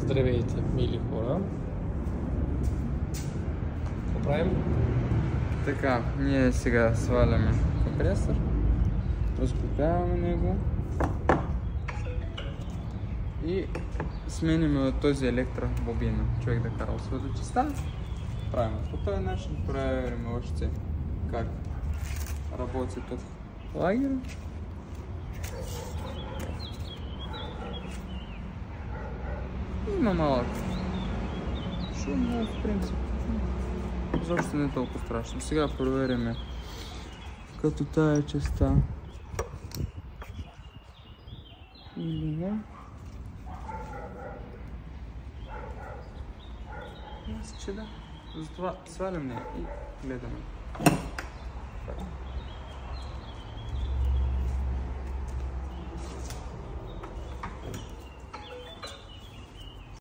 Здравейте, мили хора! Какво правим? Така, ние сега сваляме компресор, разкопяваме него и смениме от този електробобина. Човек да кара своята частта. Правим по този начин, правим още как работи тук лагер. Има малък шум, но в принцип изобщо не е толкова страшно. Сега провериме като тая частта или не. Мисля, че да. Затова сваляме и гледаме.